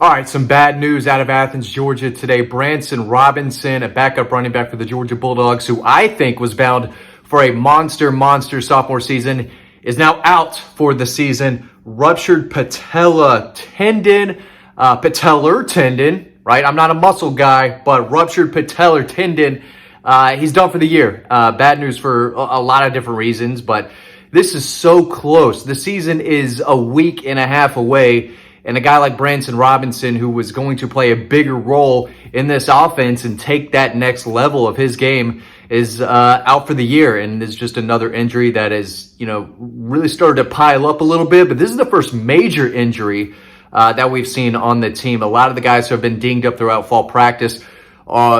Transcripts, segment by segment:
All right, some bad news out of Athens, Georgia today. Branson Robinson, a backup running back for the Georgia Bulldogs, who I think was bound for a monster sophomore season, is now out for the season. Ruptured patellar tendon, right? I'm not a muscle guy, but ruptured patellar tendon. He's done for the year. Bad news for a lot of different reasons, but this is so close. The season is a week and a half away. And a guy like Branson Robinson, who was going to play a bigger role in this offense and take that next level of his game, is out for the year. And it's just another injury that is, really started to pile up a little bit. But this is the first major injury that we've seen on the team. A lot of the guys who have been dinged up throughout fall practice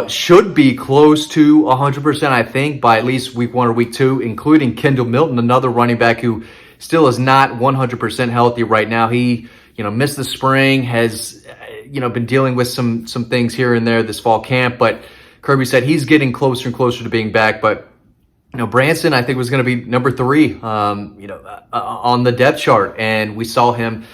should be close to 100%, I think, by at least week 1 or week 2, including Kendall Milton, another running back who still is not 100% healthy right now. He missed the spring, has, been dealing with some things here and there this fall camp, but Kirby said he's getting closer and closer to being back. But, Branson, I think, was going to be number 3, on the depth chart. And we saw him,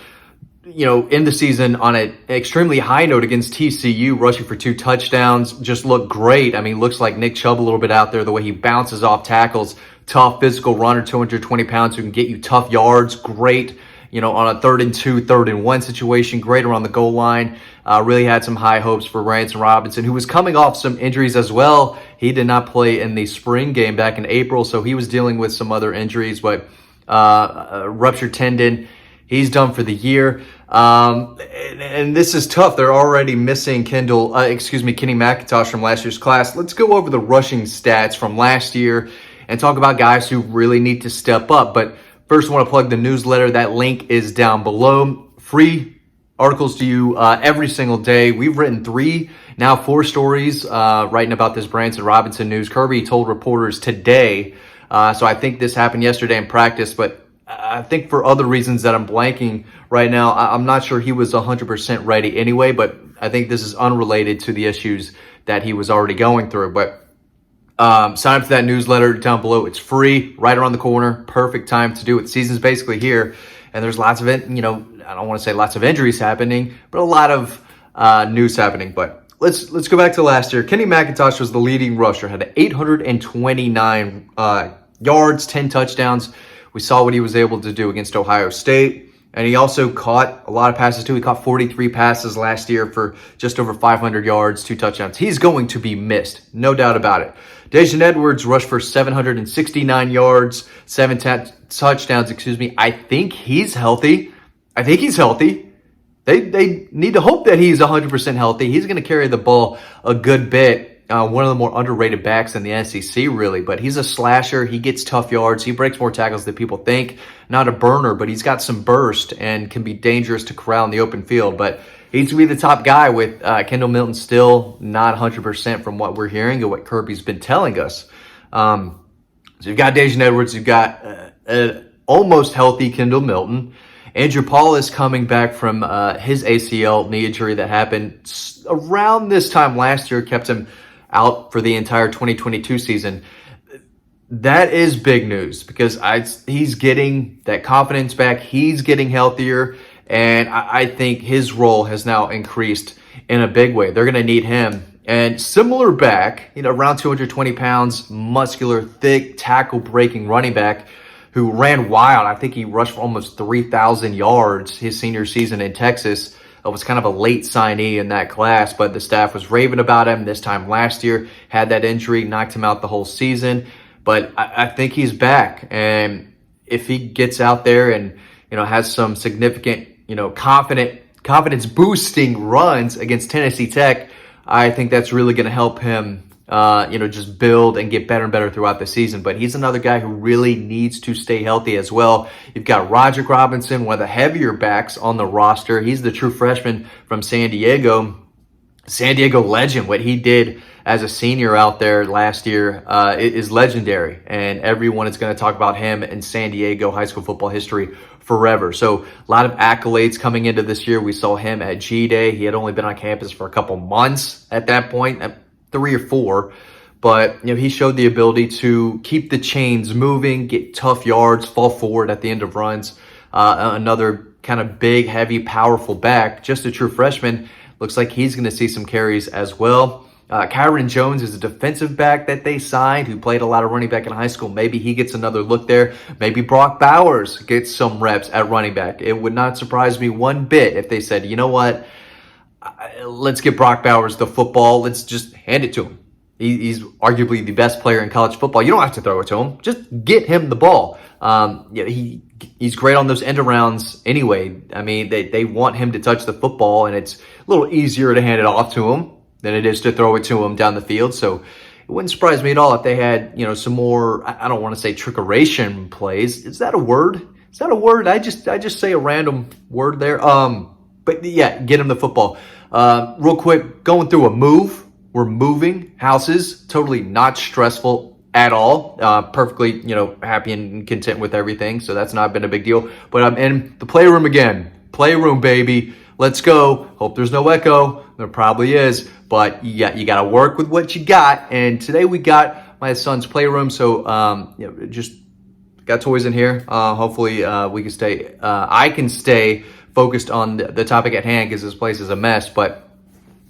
in the season on an extremely high note against TCU, rushing for 2 touchdowns, just looked great. I mean, looks like Nick Chubb a little bit out there, the way he bounces off tackles, tough physical runner, 220 pounds, who can get you tough yards, great. On a 3rd and 2, 3rd and 1 situation, great around the goal line. Really had some high hopes for Branson Robinson, who was coming off some injuries as well. He did not play in the spring game back in April, so he was dealing with some other injuries, but ruptured tendon. He's done for the year. And this is tough. They're already missing Kenny McIntosh from last year's class. Let's go over the rushing stats from last year and talk about guys who really need to step up. But first, I want to plug the newsletter. That link is down below. Free articles to you every single day. We've written 3, now 4 stories writing about this Branson Robinson news. Kirby told reporters today, so I think this happened yesterday in practice, but I think for other reasons that I'm blanking right now, I'm not sure he was 100% ready anyway, but I think this is unrelated to the issues that he was already going through. But sign up to that newsletter down below. It's free, right around the corner. Perfect time to do it. Season's basically here, and there's lots of it. I don't want to say lots of injuries happening, but a lot of news happening. But let's go back to last year. Kenny McIntosh was the leading rusher, had 829 yards, 10 touchdowns. We saw what he was able to do against Ohio State. And he also caught a lot of passes too. He caught 43 passes last year for just over 500 yards, 2 touchdowns. He's going to be missed, no doubt about it. Daijun Edwards rushed for 769 yards, 7 touchdowns, I think he's healthy. They need to hope that he's 100% healthy. He's going to carry the ball a good bit. One of the more underrated backs in the SEC, really. But he's a slasher. He gets tough yards. He breaks more tackles than people think. Not a burner, but he's got some burst and can be dangerous to corral in the open field. But he's going to be the top guy, with Kendall Milton still not 100% from what we're hearing and what Kirby's been telling us. So you've got Daijun Edwards. You've got almost healthy Kendall Milton. Andrew Paul is coming back from his ACL knee injury that happened around this time last year, kept him out for the entire 2022 season. That is big news because he's getting that confidence back. He's getting healthier, and I think his role has now increased in a big way. They're going to need him. And similar back, around 220 pounds, muscular, thick, tackle-breaking running back who ran wild. I think he rushed for almost 3,000 yards his senior season in Texas. Was kind of a late signee in that class, but the staff was raving about him this time last year. Had that injury, knocked him out the whole season. But I think he's back. And if he gets out there and, has some significant, confidence boosting runs against Tennessee Tech, I think that's really going to help him just build and get better and better throughout the season. But he's another guy who really needs to stay healthy as well. You've got Roderick Robinson, one of the heavier backs on the roster. He's the true freshman from San Diego. San Diego legend. What he did as a senior out there last year is legendary. And everyone is going to talk about him in San Diego high school football history forever. So a lot of accolades coming into this year. We saw him at G-Day. He had only been on campus for a couple months at that point. 3 or 4, but he showed the ability to keep the chains moving, get tough yards, fall forward at the end of runs. Another kind of big, heavy, powerful back, just a true freshman. Looks like he's going to see some carries as well. Kyron Jones is a defensive back that they signed who played a lot of running back in high school. Maybe he gets another look there. Maybe Brock Bowers gets some reps at running back. It would not surprise me one bit if they said, you know what, let's get Brock Bowers the football. Let's just hand it to him. He's arguably the best player in college football. You don't have to throw it to him. Just get him the ball. He's great on those end arounds anyway. I mean, they want him to touch the football, and it's a little easier to hand it off to him than it is to throw it to him down the field. So it wouldn't surprise me at all if they had, some more, I don't want to say trickeration plays. Is that a word? Is that a word? I just say a random word there. But yeah, get him the football. Real quick, going through a move. We're moving houses, totally not stressful at all. Perfectly, happy and content with everything. So that's not been a big deal. But I'm in the playroom again. Playroom, baby. Let's go. Hope there's no echo. There probably is. But yeah, you got to work with what you got. And today we got my son's playroom. So just got toys in here. Hopefully we can stay. I can stay focused on the topic at hand because this place is a mess. But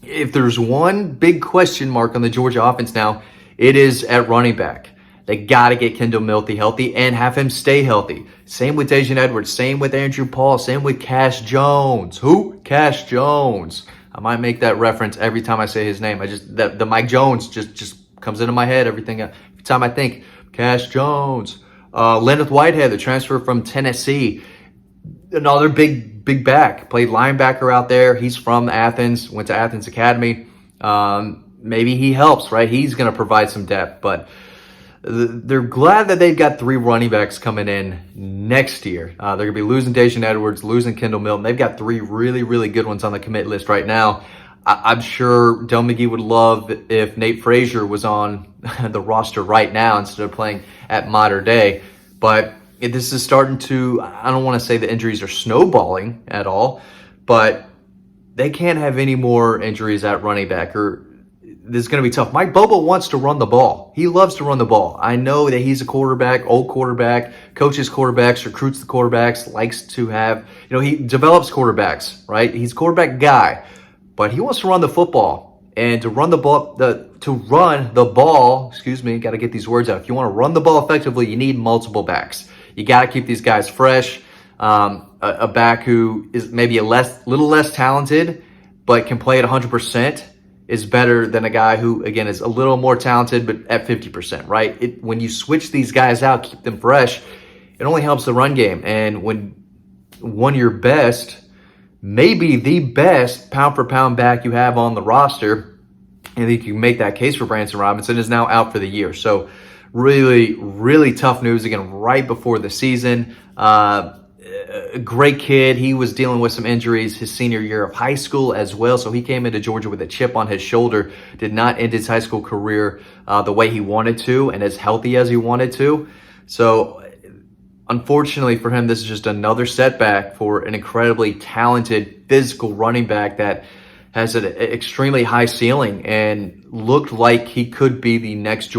if there's one big question mark on the Georgia offense now, it is at running back. They got to get Kendall Milty healthy and have him stay healthy. Same with Daijun Edwards. Same with Andrew Paul. Same with Cash Jones. Who? Cash Jones. I might make that reference every time I say his name. The Mike Jones just comes into my head every time I think Cash Jones. Leonard Whitehead, the transfer from Tennessee. Another big back. Played linebacker out there. He's from Athens. Went to Athens Academy. Maybe he helps, right? He's going to provide some depth. But they're glad that they've got 3 running backs coming in next year. They're going to be losing Daijun Edwards, losing Kendall Milton. They've got 3 really, really good ones on the commit list right now. I'm sure Del McGee would love if Nate Frazier was on the roster right now instead of playing at Mater Dei. But this is starting to, I don't want to say the injuries are snowballing at all, but they can't have any more injuries at running back, or this is going to be tough. Mike Bobo wants to run the ball. He loves to run the ball. I know that he's a quarterback, old quarterback, coaches quarterbacks, recruits the quarterbacks, likes to have, he develops quarterbacks, right? He's a quarterback guy, but he wants to run the football. And to run the ball, got to get these words out. If you want to run the ball effectively, you need multiple backs. You got to keep these guys fresh. A back who is maybe little less talented, but can play at 100% is better than a guy who, again, is a little more talented, but at 50%, right? When you switch these guys out, keep them fresh, it only helps the run game. And when one of your best, maybe the best pound-for-pound back you have on the roster, I think you can make that case for Branson Robinson, is now out for the year. So really, really tough news again right before the season. A great kid. He was dealing with some injuries his senior year of high school as well. So he came into Georgia with a chip on his shoulder, did not end his high school career the way he wanted to and as healthy as he wanted to. So unfortunately for him, this is just another setback for an incredibly talented physical running back that has an extremely high ceiling and looked like he could be the next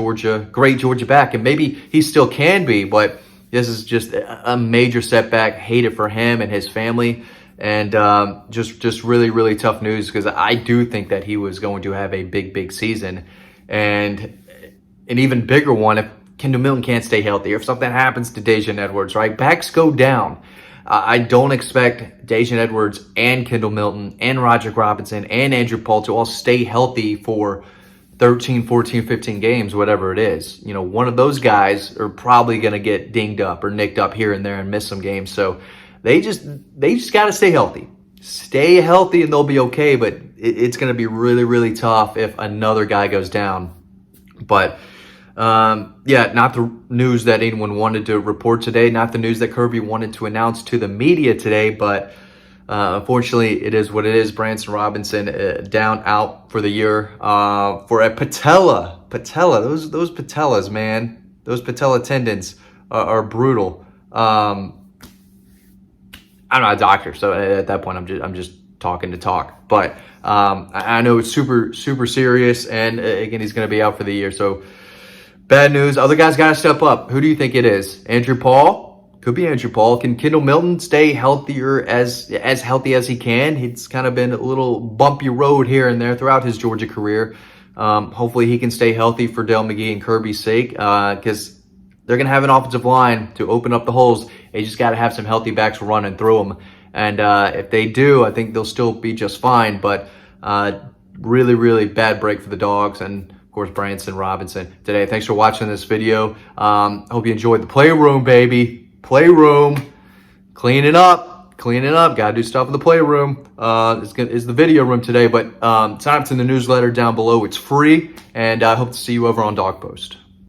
great Georgia back. And maybe he still can be, but this is just a major setback. Hate it for him and his family. And just really, really tough news because I do think that he was going to have a big season. And an even bigger one if Kendall Milton can't stay healthy or if something happens to Daijun Edwards, right? Backs go down. I don't expect Daijun Edwards and Kendall Milton and Roderick Robinson and Andrew Paul to all stay healthy for 13, 14, 15 games, whatever it is. One of those guys are probably going to get dinged up or nicked up here and there and miss some games. So they just got to stay healthy. Stay healthy and they'll be okay, but it's going to be really, really tough if another guy goes down. But not the news that anyone wanted to report today, not the news that Kirby wanted to announce to the media today, but unfortunately, it is what it is. Branson Robinson out for the year for a patella. Those patellas, man. Those patella tendons are brutal. I'm not a doctor, so at that point, I'm just talking to talk. But I know it's super serious, and again, he's going to be out for the year. So bad news. Other guys got to step up. Who do you think it is? Andrew Paul Could be Andrew Paul. Can Kendall Milton stay healthier as healthy as he can? It's kind of been a little bumpy road here and there throughout his Georgia career. Hopefully he can stay healthy for Dale McGee and Kirby's sake, because they're going to have an offensive line to open up the holes. They just got to have some healthy backs running through them. And if they do, I think they'll still be just fine. But really, really bad break for the Dawgs and, of course, Branson Robinson today. Thanks for watching this video. Hope you enjoyed the playroom, baby. Playroom. Cleaning up. Gotta do stuff in the playroom. Is the video room today, but sign up to the newsletter down below. It's free, and I hope to see you over on Dog Post.